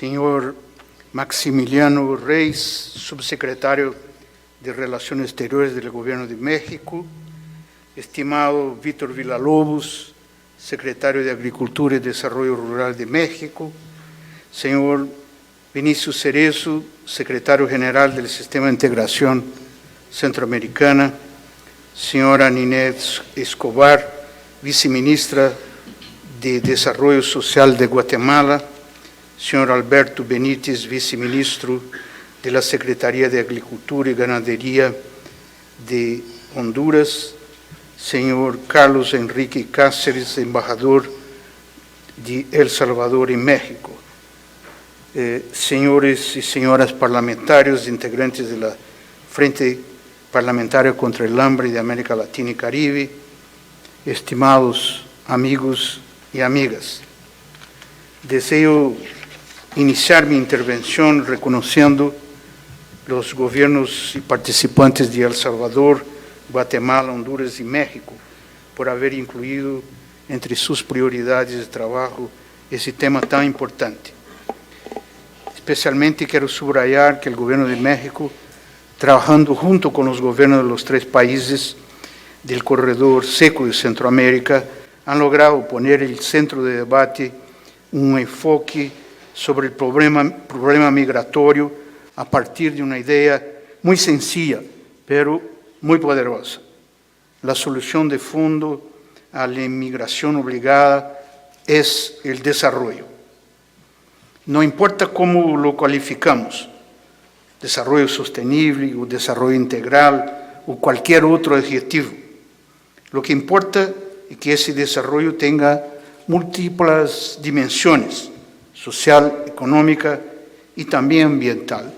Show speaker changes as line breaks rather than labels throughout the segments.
Senhor Maximiliano Reis, subsecretario de Relaciones Exteriores del Gobierno de México, estimado Víctor Villalobos, secretario de Agricultura y Desarrollo Rural de México, señor Vinicius Cerezo, secretario general del Sistema de Integración Centroamericana, señora Ninette Escobar, viceministra de Desarrollo Social de Guatemala, señor Alberto Benítez, viceministro de la Secretaría de Agricultura y Ganadería de Honduras, señor Carlos Enrique Cáceres, embajador de El Salvador en México, señores y señoras parlamentarios, integrantes de la Frente Parlamentaria contra el Hambre de América Latina y Caribe, estimados amigos y amigas. Deseo iniciar mi intervención reconociendo los gobiernos y participantes de El Salvador, Guatemala, Honduras y México por haber incluido entre sus prioridades de trabajo ese tema tan importante. Especialmente quiero subrayar que el Gobierno de México, trabajando junto con los gobiernos de los tres países del corredor seco de Centroamérica, han logrado poner en el centro de debate un enfoque sobre el problema migratorio a partir de una idea muy sencilla, pero muy poderosa. La solución de fondo a la inmigración obligada es el desarrollo. No importa cómo lo calificamos, desarrollo sostenible o desarrollo integral o cualquier otro adjetivo. Lo que importa es que ese desarrollo tenga múltiples dimensiones, social, económica y también ambiental,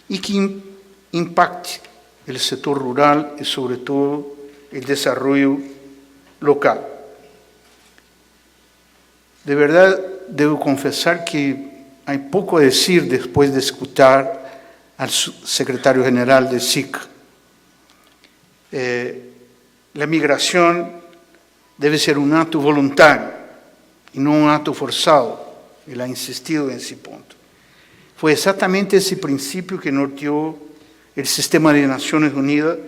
y que impacte el sector rural y sobre todo el desarrollo local. De verdad, debo confesar que hay poco a decir después de escuchar al secretario general de SIC. La migración debe ser un acto voluntario y no un acto forzado. Él ha insistido en ese punto. Fue exactamente ese principio que norteó el Sistema de Naciones Unidas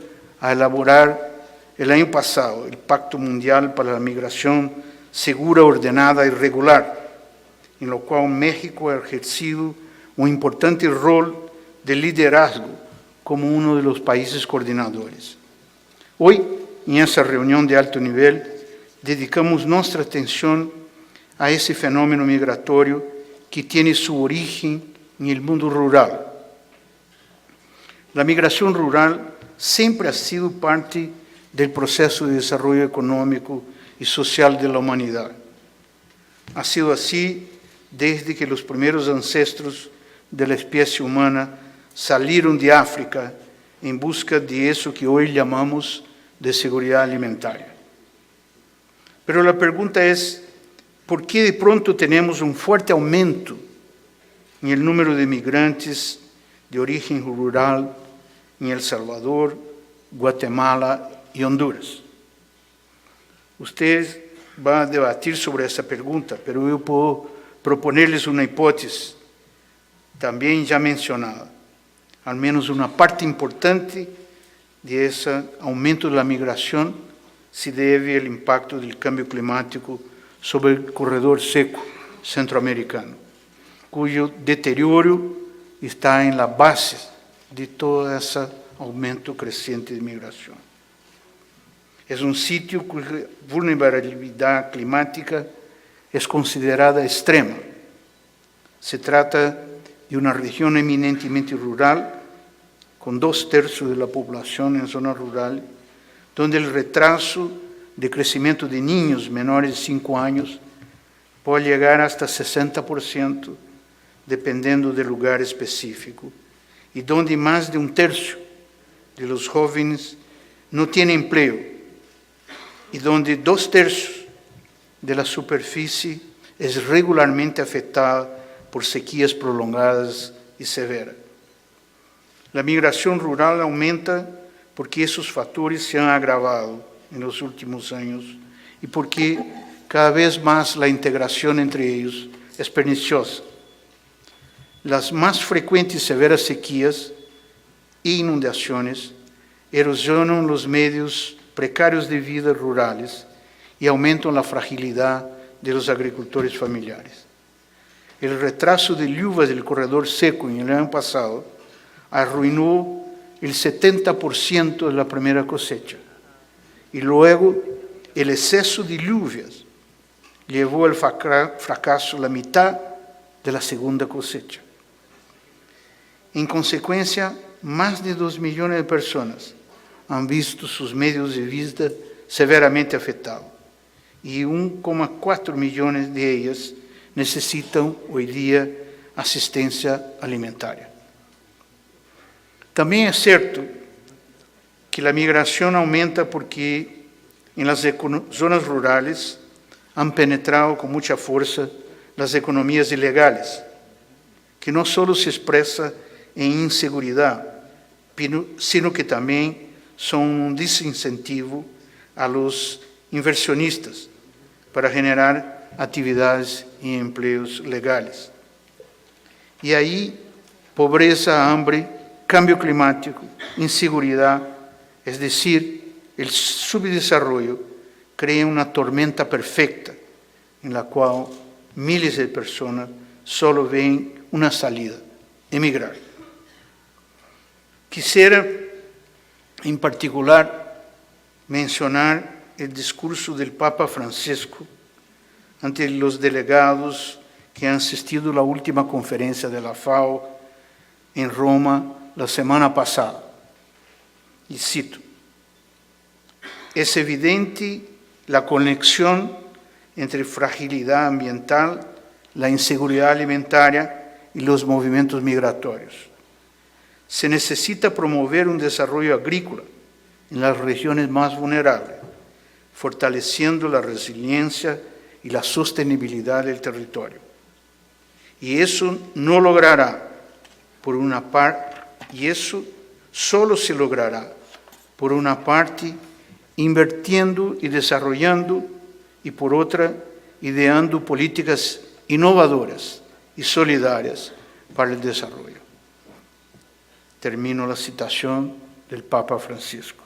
a elaborar el año pasado el Pacto Mundial para la Migración Segura, Ordenada y Regular, en lo cual México ha ejercido un importante rol de liderazgo como uno de los países coordinadores. Hoy, en esa reunión de alto nivel, dedicamos nuestra atención a ese fenómeno migratorio que tiene su origen en el mundo rural. La migración rural siempre ha sido parte del proceso de desarrollo económico y social de la humanidad. Ha sido así desde que los primeros ancestros de la especie humana salieron de África en busca de eso que hoy llamamos de seguridad alimentaria. Pero la pregunta es, ¿por qué de pronto tenemos un fuerte aumento en el número de migrantes de origen rural en El Salvador, Guatemala y Honduras? Ustedes van a debatir sobre esa pregunta, pero yo puedo proponerles una hipótesis también ya mencionada. Al menos una parte importante de ese aumento de la migración se debe al impacto del cambio climático sobre el corredor seco centroamericano, cuyo deterioro está en la base de todo ese aumento creciente de migración. Es un sitio cuya vulnerabilidad climática es considerada extrema. Se trata de una región eminentemente rural, con 2/3 de la población en zona rural, donde el retraso de crecimiento de niños menores de 5 años puede llegar hasta 60%, dependiendo del lugar específico, y donde más de 1/3 de los jóvenes no tienen empleo, y donde 2/3 de la superficie es regularmente afectada por sequías prolongadas y severas. La migración rural aumenta porque esos factores se han agravado en los últimos años y porque cada vez más la integración entre ellos es perniciosa. las más frecuentes y severas sequías e inundaciones erosionan los medios precarios de vida rurales y aumentan la fragilidad de los agricultores familiares. El retraso de lluvias del corredor seco en el año pasado arruinó el 70% de la primera cosecha y luego el exceso de lluvias llevó al fracaso la mitad de la segunda cosecha. En consecuencia, más de 2 millones de personas han visto sus medios de vida severamente afectados y 1,4 millones de ellas necesitan hoy día asistencia alimentaria. También es cierto que la migración aumenta porque en las zonas rurales han penetrado con mucha fuerza las economías ilegales, que no solo se expresa en inseguridad, sino que también son un desincentivo a los inversionistas para generar actividades y empleos legales. Y ahí, pobreza, hambre, cambio climático, inseguridad, es decir, el subdesarrollo, crean una tormenta perfecta en la cual miles de personas solo ven una salida: emigrar. Quisiera, en particular, mencionar el discurso del Papa Francisco ante los delegados que han asistido a la última conferencia de la FAO en Roma la semana pasada. Y cito: es evidente la conexión entre fragilidad ambiental, la inseguridad alimentaria y los movimientos migratorios. Se necesita promover un desarrollo agrícola en las regiones más vulnerables, fortaleciendo la resiliencia y la sostenibilidad del territorio. Y eso no logrará, por una parte, y eso solo se logrará, por una parte, invirtiendo y desarrollando, y por otra, ideando políticas innovadoras y solidarias para el desarrollo. Termino la citación del Papa Francisco.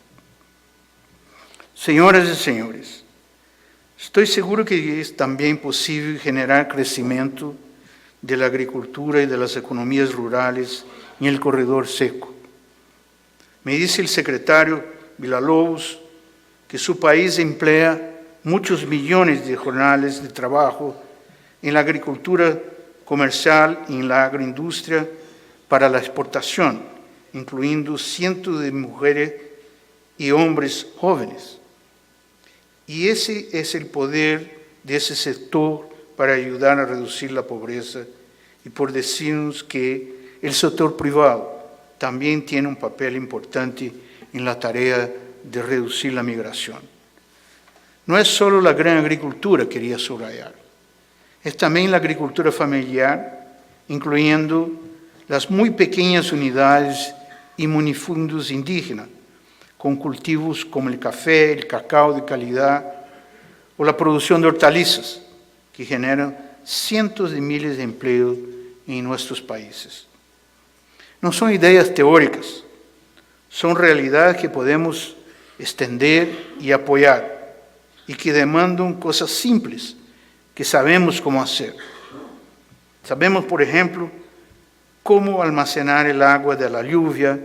Señoras y señores, estoy seguro que es también posible generar crecimiento de la agricultura y de las economías rurales en el corredor seco. Me dice el secretario Villalobos que su país emplea muchos millones de jornales de trabajo en la agricultura comercial y en la agroindustria para la exportación, incluyendo cientos de mujeres y hombres jóvenes. Y ese es el poder de ese sector para ayudar a reducir la pobreza y por decirnos que el sector privado también tiene un papel importante en la tarea de reducir la migración. No es solo la gran agricultura, quería subrayar, es también la agricultura familiar, incluyendo las muy pequeñas unidades y minifundios indígenas, con cultivos como el café, el cacao de calidad o la producción de hortalizas, que generan cientos de miles de empleos en nuestros países. No son ideas teóricas, son realidades que podemos extender y apoyar y que demandan cosas simples que sabemos cómo hacer. Sabemos, por ejemplo, cómo almacenar el agua de la lluvia,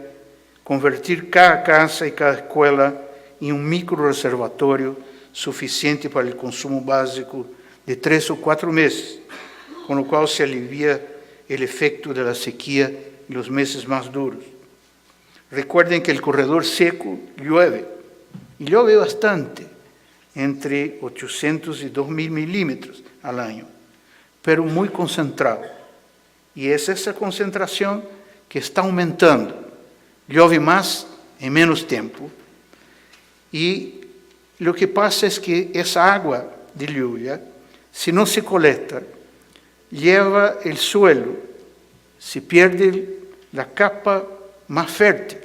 convertir cada casa y cada escuela en un microreservatorio suficiente para el consumo básico de 3 o 4 meses, con lo cual se alivia el efecto de la sequía en los meses más duros. Recuerden que el corredor seco llueve, y llueve bastante, entre 800 y 2.000 milímetros al año, pero muy concentrado. Y es esa concentración que está aumentando. Llueve más en menos tiempo. Y lo que pasa es que esa agua de lluvia, si no se colecta, lleva el suelo, se pierde la capa más fértil,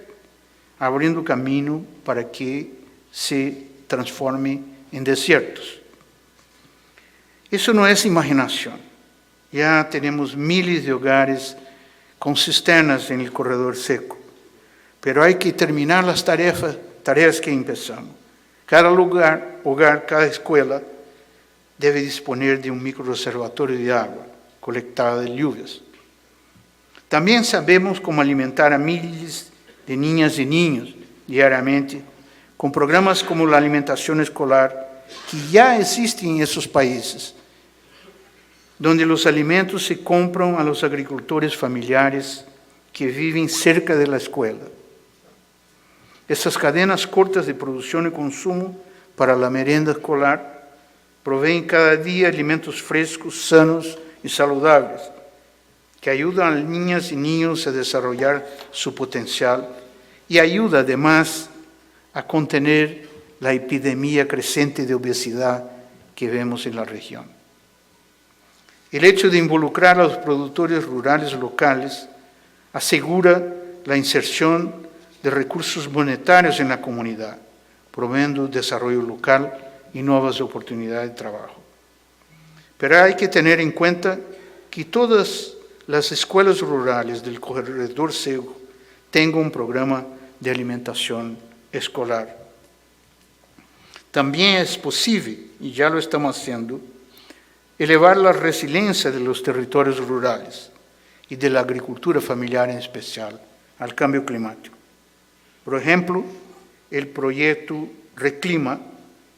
abriendo camino para que se transforme en desiertos. Eso no es imaginación. Ya tenemos miles de hogares con cisternas en el corredor seco. Pero hay que terminar las tareas que empezamos. Cada hogar, cada escuela debe disponer de un microreservatorio de agua colectada de lluvias. También sabemos cómo alimentar a miles de niñas y niños diariamente con programas como la alimentación escolar, que ya existen en esos países, donde los alimentos se compran a los agricultores familiares que viven cerca de la escuela. Estas cadenas cortas de producción y consumo para la merienda escolar proveen cada día alimentos frescos, sanos y saludables, que ayudan a las niñas y niños a desarrollar su potencial y ayuda además a contener la epidemia creciente de obesidad que vemos en la región. El hecho de involucrar a los productores rurales locales asegura la inserción de recursos monetarios en la comunidad, promoviendo desarrollo local y nuevas oportunidades de trabajo. Pero hay que tener en cuenta que todas las escuelas rurales del corredor seco tengan un programa de alimentación escolar. También es posible, y ya lo estamos haciendo, elevar la resiliencia de los territorios rurales y de la agricultura familiar en especial al cambio climático. Por ejemplo, el proyecto Reclima,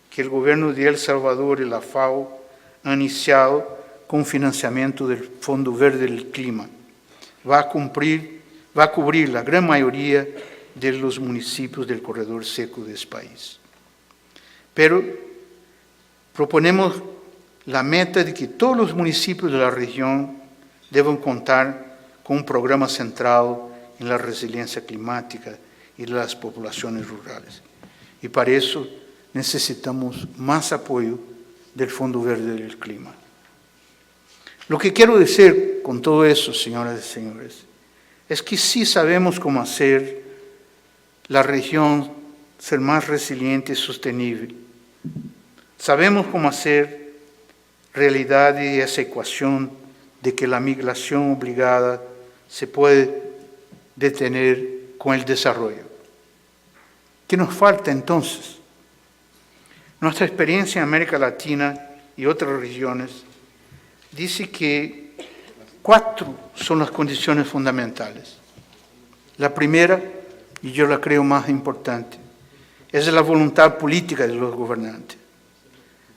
que el gobierno de El Salvador y la FAO han iniciado con financiamiento del Fondo Verde del Clima, va a cubrir la gran mayoría de los municipios del corredor seco de este país. Pero proponemos la meta de que todos los municipios de la región deben contar con un programa centrado en la resiliencia climática y de las poblaciones rurales. Y para eso necesitamos más apoyo del Fondo Verde del Clima. Lo que quiero decir con todo eso, señoras y señores, es que sí sabemos cómo hacer la región ser más resiliente y sostenible. Sabemos cómo hacer realidad esa ecuación de que la migración obligada se puede detener con el desarrollo. ¿Qué nos falta entonces? Nuestra experiencia en América Latina y otras regiones dice que 4 son las condiciones fundamentales. La primera, y yo la creo más importante, es la voluntad política de los gobernantes,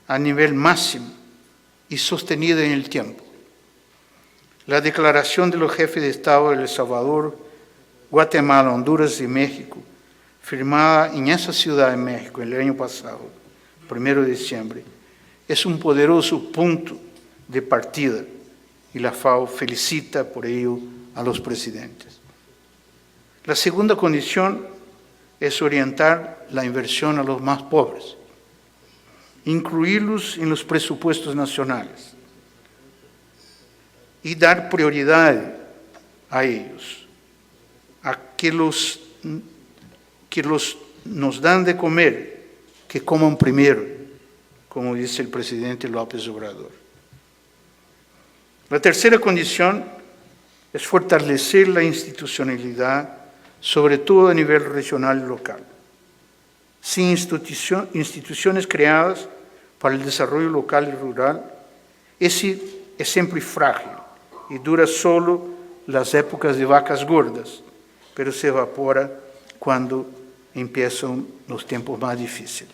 a nivel máximo y sostenida en el tiempo. La declaración de los jefes de Estado de El Salvador, Guatemala, Honduras y México, firmada en esa ciudad de México el año pasado, 1 de diciembre, es un poderoso punto de partida y la FAO felicita por ello a los presidentes. La segunda condición es orientar la inversión a los más pobres, incluirlos en los presupuestos nacionales y dar prioridad a ellos, a que nos dan de comer, que coman primero, como dice el presidente López Obrador. La tercera condición es fortalecer la institucionalidad, sobre todo a nivel regional y local. Sin instituciones creadas para el desarrollo local y rural, ese es siempre frágil y dura solo las épocas de vacas gordas, pero se evapora cuando empiezan los tiempos más difíciles.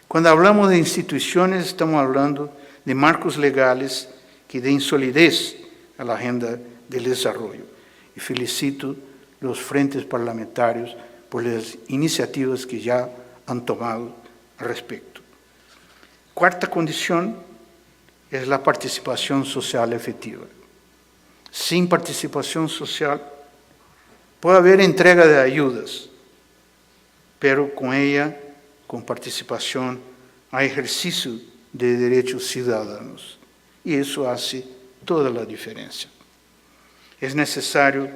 Cuando hablamos de instituciones, estamos hablando de marcos legales que den solidez a la agenda del desarrollo. Y felicito los frentes parlamentarios por las iniciativas que ya han tomado al respecto. Cuarta condición es la participación social efectiva. Sin participación social puede haber entrega de ayudas, pero con ella, con participación, hay ejercicio de derechos ciudadanos. Y eso hace toda la diferencia. Es necesario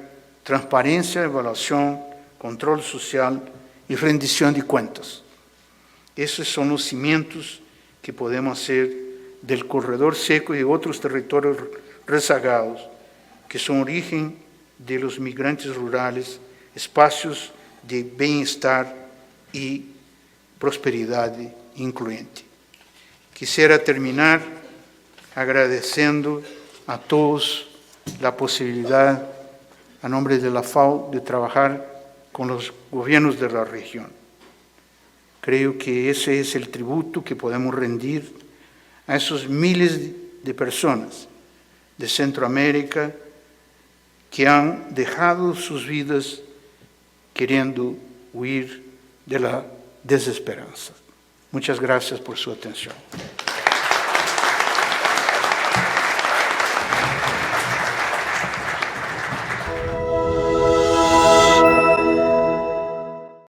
transparencia, evaluación, control social y rendición de cuentas. Esos son los cimientos que podemos hacer del corredor seco y de otros territorios rezagados, que son origen de los migrantes rurales, espacios de bem-estar y prosperidad incluyente. Quisiera terminar agradeciendo a todos la posibilidad, a nombre de la FAO, de trabajar con los gobiernos de la región. Creo que ese es el tributo que podemos rendir a esos miles de personas de Centroamérica que han dejado sus vidas queriendo huir de la desesperanza. Muchas gracias por su atención.